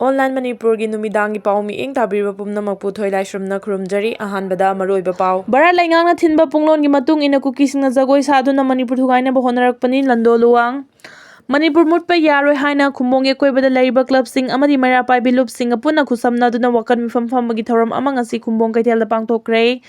Online Manipurgi numidangi pau miing tabiriba pumnamak puthoi laisrumna khurumjari ahanbada maroiba pau Bharat Leingakna thinba Punglon gi Matung Enna Kuki singna Jagoi Saduna Manipur Thugainaba Hotnarakpani landoluang Manipur mutpa yaroi haina khumong ekoibada laiba club sing amadi maira paibi lup sing apuna khusamna duna wakan mifam famagi thoram amang asi khumbong kaithelda pangthokre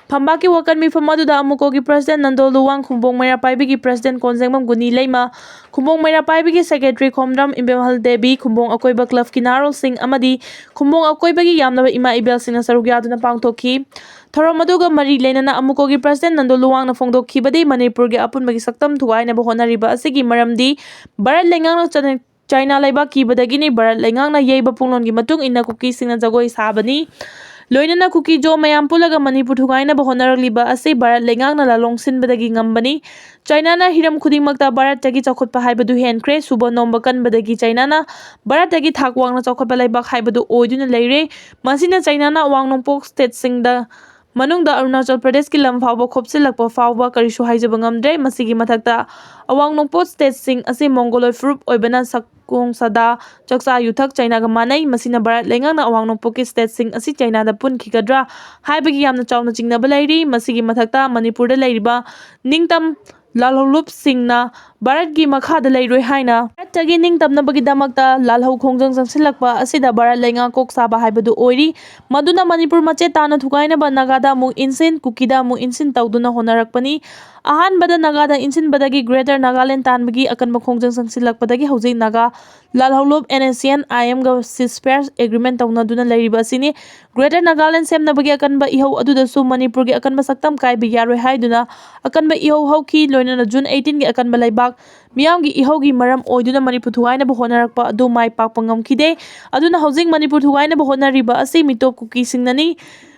Phambaki wakan mifam aduda amukogi president nandoluang khumbong maira paibi gi president konjengmam guni leima khumbong maira paibi gi secretary khomdram imbemhal debi khumbong akoiba club kinarol sing amadi khumbong akoiba gi yamnaba ima ibel singna sarugya duna pangthokhi thoram aduga mari leinana amukogi president nandoluang na phongdokhibadi manipur gi apunbagi saktam thugainaba honariba asigi maramdi Bharat Leingakna China laiba kibadagini Bharat Leingakna yeiba Punglon gi Matung Enna Kuki singna Jagoi Sabani Loinana Kuki jo mayam pulaga Manipur Thugainaba Hotnarakliba ase Bharat Leingakna lalong sinbadagi ngambani China na hiram khudingmakta Bharat tagi chawkhotpa haibadu henkre suba nomba kanbadagi China na Bharat tagi thakwangna chawkhotpa laibak haibadu oiduna leire masina China na wangnongpok state singda Manungda Arunachal Pradesh ki lam fawba khopsilakpa fawba karisu haijaba ngamdre masigi mathakta awangnongpot state sing ase mongoloi frup oibana sakung sada chaksa yuthak China ga manai masina Bharat Leingakna awangnongpok ki state sing asi China da punkhikadra haibagi yamna chawna chingnaba leiri masigi mathakta Manipur da leiriba ningtam lalholup singna Bharat gi makhada leiroi haina Bharat tagi ningtamnabagi damakta lalhau khongjang jangsilakpa asida Bharat Leingak kok saba haibadu oiri maduna Manipur mache tana thugainaba Nagada mu insin Kukida mu insin tawduna honarakpani ahanbada Nagada insin badagi Greater Nagaland tanbagi akanba khongjang jangsilakpadagi hauji Naga lalholup NSCN IM ga ceasefire agreement tawnaduna leiriba asini Greater Nagaland semnabagi akanba ihau adudasu Manipur gi akanba saktam kaibi yaroi haiduna akanba ihau hauki loinana June 18 gi akanba laibak miyamgi ihaugi maram oiduna Manipur Thugainaba Hotnarakpa adu mai pakpa ngamkhide aduna housing Manipur Thugainaba Hotnariba ase mitop Kuki singnani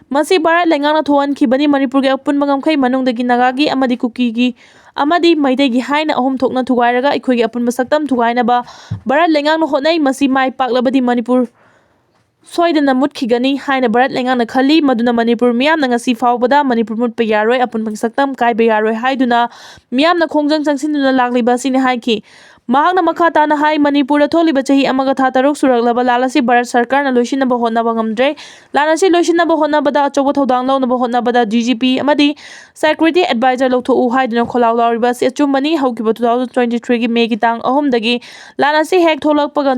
masi Bharat Leingakna thoankhibani Manipur gi apunba ngamkhai manungdagi Nagagi amadi Kuki gi amadi maidegi haina ahum thokna thugairaga ikhoigi apunba saktam thugainaba Bharat Leingakna hotnai masi mai paklabadi Manipur soidana mutkhigani haina Bharat Leingakna khali maduna Manipur miyamna ngasi fawbada Manipur mutpa yaroi apunbagi saktam kaiba yaroi haiduna miyamna khongjang changsinduna lagliba sini haiki mahakna makha tana hai Manipur da tholiba chahi amaga tha taruk suraklaba lalasi Bharat sarkar na loisinaba hotnaba ngamdre lanasi loisinaba hotnabada achoba thodang lawnaba hotnabada DGP amadi security advisor lawthou haiduna kholaw lawriba se achumbani haukiba 2023 gi May gi tang 3 dagi lanasi hek tholakpaga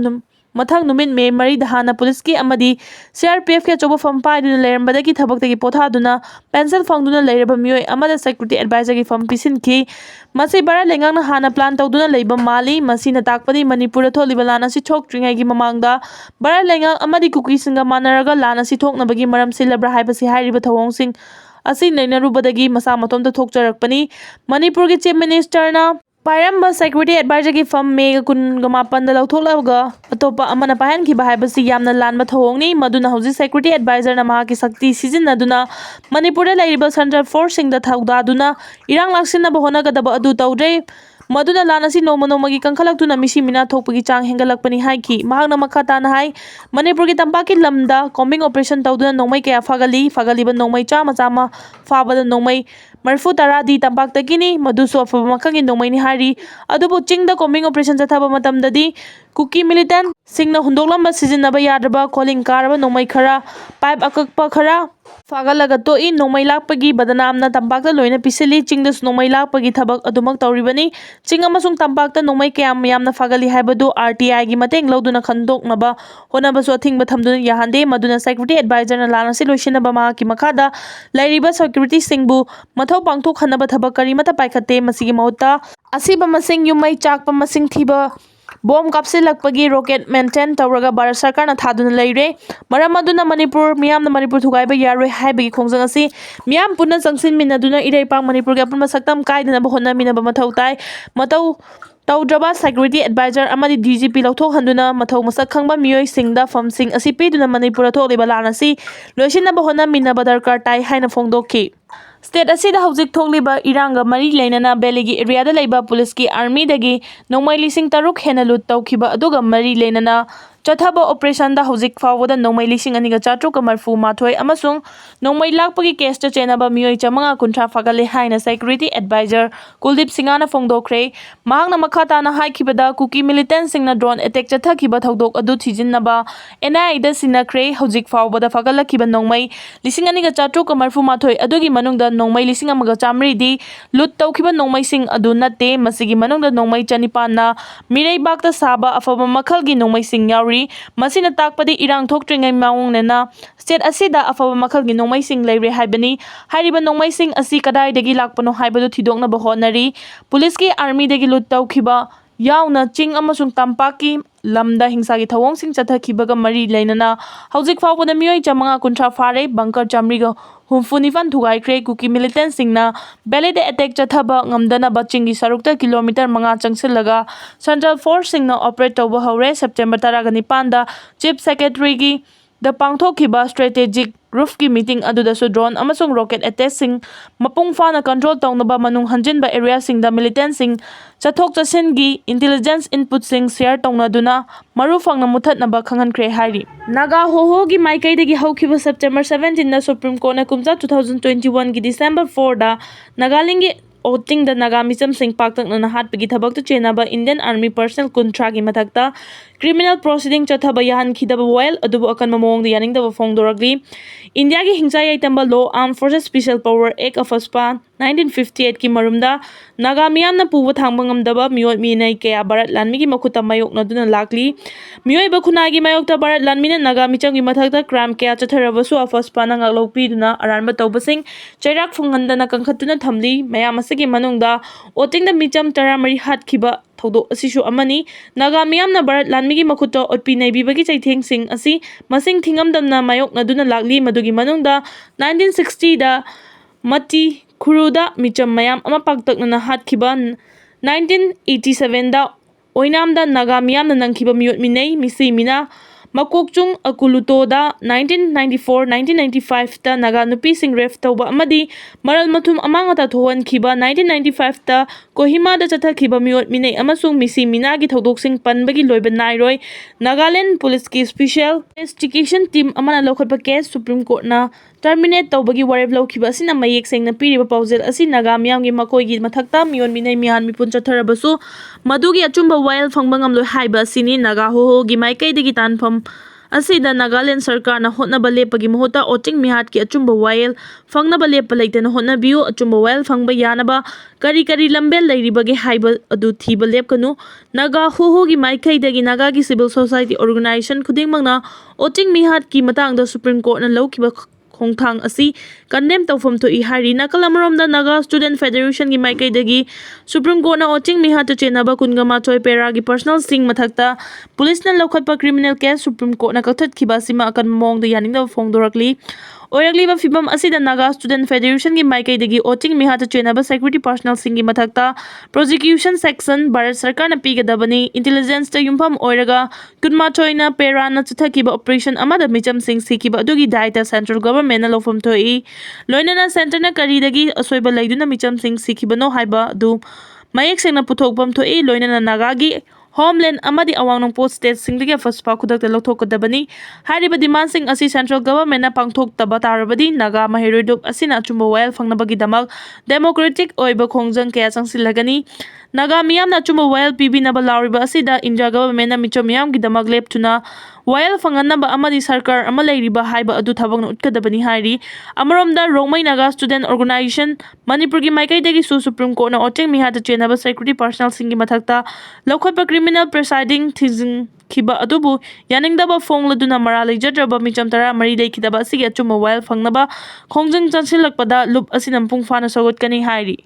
Mathang numit me mari dahana police ki amadi CRPF ke choba fam paiduna leirambadagi thabaktagi pothaduna pencil fangduna leiraba mioi amada security advisor gi fam pisin ki masi Bharat Leingakna hana plan tawduna leiba mali masina takpani Manipur tholiba lana si thokringai gi mamangda Bharat Leingak amadi Kuki singa manaraga lana si thoknabagi maram silabra haibasi hairiba thawong sing asi nainarubadagi masa matomda thokjarakpani Manipur gi chief minister na Pairamba security advisor gi fam May 18 da lawthoklaga atopa amana pahan ki bahaibasi yamna lanba thawongni maduna hauji security advisor na mahaki sakti sizinaduna Manipur da lairiba central force sing da thawdaduna irang laksina bahona gadaba adu tawdre maduna lanasi nomagi kangkhalaktu misi mina thokpagi chang hengalakpani haiki mahakna makhata na hai Manipur gi tampaki lamda combing operation tawduna nongmai kaya fagaliba nongmai chama fabada nongmai Marfu taradi tampak takini madusu afaba makangi nongmai ni hari adubu chingda combing operation chathaba matamdadi Kuki militant singna hundoklamba sizinaba yadraba calling karaba nongmai khara pipe akakpa khara fagalaga toi nongmai lakpagi badanamna tampakta loina pisili chingdas nongmai lakpagi thabak adumak tawribani ching amasung tampakta nongmai kayam yamna fagali haibadu RTI gi mateng lawduna khandoknaba honabasu athingba thamduna yahande maduna security advisor na lanasi loisinaba ma ki makhada lairiba security singbu mathau pangthok hanaba thabak karimata paikhatte masigi mahutta asiba masing yumai chakpa masing thiba Bom kapsilakpagi rocket maintain tawraga Bharat sarkar na thaduna leire maram aduna Manipur miyamna Manipur thugaiba yaroi haibagi khongjang asi miyam punna changsin minaduna ireipang Manipur ga punma saktam kaidana bahona minaba mathau tai matau tawdraba security advisor amadi DGP lawthok handuna mathau masak khangba mioi singda famsing asi piduna Manipur tholiba lanasi loisina bahona minaba darkar tai haina phongdokhi State asida hauzik thokliba iranga mari leinana beligi area da leiba police ki army dagi nongmai lising taruk hena lut tawkhiba aduga mari leinana chathaba operation da hauzik fawada nongmai lising aniga chatruk marfu mathoi amasung nongmai lakpagi case ta chenaba mioi chamanga kuntra fagale haina security advisor Kuldip Singana fongdokre mahangna makhata na haikibada Kuki militant singna drone attack chathakiba thodok adu thijinnaba NI da sinakre hauzik fawada fagalakiba nongmai lising aniga chatruk marfu mathoi adugi manungda nongmai lising amaga chamri di lut tawkiba nongmai sing adu natte masigi manungda nongmai chanipan na mirei bakta saba afaba makhalgi nongmai sing yauri masina takpadi irang thoktringai maungnena state asida afaba makhalgi nongmai sing leire haibani hariba nongmai sing asi kadai dagi lakpano haibadu thidokna ba honari police ki army dagi lut tawkiba yauna ching amasung tampaki lamda hingsagi thawong sing chathakibaga mari leinana hauzik fawbada mioi chamanga kuntra fare bunker chamriga humfunifan thugaikre Kuki militant singna belede attack chathaba ngamdana bachingi sarukta kilometer manga changsilaga central force singna operate tawba hore September 19 da chief secretary gi the pangthokhiba strategic roof ki meeting aduda su drone amasung rocket attack sing mapung fana control tawnaba manung hanjinba area sing da militant sing chathok chasen gi intelligence input sing share tawnaduna maru fangna muthatnaba khangankre hairi Naga Hoho gi maikai dagi haukiba September 17 na Supreme Court na kumja 2021 gi December 4 da Nagalingi Oting the Naga Micham Singh Paktak na hatpagi thabak to chenaba Indian Army personnel kuntra gi mathakta criminal proceeding chathaba yahan khidaba while adubu akan mamong the yaning the fongdoragli India gi hingsa yaitamba law armed forces special power act of aspa 1958 ki marumda Naga miyam na puwa thangbangam daba miyot minai kaya Bharat lanmi gi makhuta mayok na duna lakli miyoi bakhuna gi mayok ta Bharat lanmi na Naga micham gi mathakta crime kaya chatharabasu of aspa na ngaklopi duna aranba tawbasing chairak funghanda na kangkhatuna thamli mayam asigi manungda oting da micham taramari hatkhiba thawdok asisu amani Naga miyam na Bharat lanmi gi makhuta otpi naibibagi chaitheng sing asi masing thingamdamna mayok na duna lakli madugi manungda 1960 da Mati Kuruda micham mayam ama paktakna na hatkhiba 1987 da oinamda Naga miyam na nangkhiba miyot minei misi mina Makokchung Akuluto da 1994-1995 ta Naga nupi sing ref tawba amadi maral mathum amangata thowan khiba 1995 ta Kohima da chatha khiba miyot minei amasung misi mina gi thodok sing panbagi loiba nairoi Nagaland police ki special investigation team amana lokhatpa case Supreme Court na terminate tawbagi warep lokhiba asina mayek sengna piriba paujel asi Naga miyam gi makoi gi mathakta miyon minei mihan mipun chatharabasu madugi achumba while fangbangam loi haiba asini Naga Hoho gi maikai digi tanpham asida Nagaland sarkar na hotnaba lepagi mahota oting mihat ki achumba while fangnaba lepa leitena hotnabiu achumba while fangba yanaba kari lambel leiribage haiba adu thiba lepkanu Naga Hoho gi maikai dagi Naga gi civil society organization khudingmangna oting mihat ki matangda Supreme Court na laukiba khongthang asi condemn tawfam to ihari nakalamorom da Naga Student Federation gi maikai dagi Supreme Court na oting mihat to chenaba kungama choi pera gi personal sing mathakta police na lokhatpa criminal case Supreme Court na kathat khiba sima akan mong da yaning da fongdorakli Oiragli ba fibam asida Naga Student Federation gi maikai dagi oting mihat to chenaba security personal sing gi mathakta prosecution section Bharat sarkar na pigadabani intelligence ta yumpham oiraga kunma choi na pera na chathakiba operation amada micham sing sikiba adugi daita central government na lofam thoi loinana center na kari dagi asoiba leiduna micham sing sikibano haiba du mayek sengna puthokpam thoi loinana Naga gi Homeland amadi awang post state singlige first pa khudak lothokadabani hariba demand sing asi central government na pangthok taba tarabadi Naga mahiroduk asina achumba while fangnabagi damak democratic oiba khongjang kaya changsilagani Naga miyam na achumba while pibi naba lauriba asida India government na micho miyam gi damak leptuna while fanganaba amadi sarkar ama leiriba haiba adu thabangna utkadabani hairi amaromda Rongmai Naga student organization Manipur gi maikai dagi Supreme Court na oting mihat chenaba security personal singi mathakta lokhatpa criminal presiding thizing khiba adubu yaningdaba fongladuna mara leijadraba micham tara mari leikidaba asigi achumba while fangnaba khongjang chansilakpada loop asinam pungfana sagotkani hairi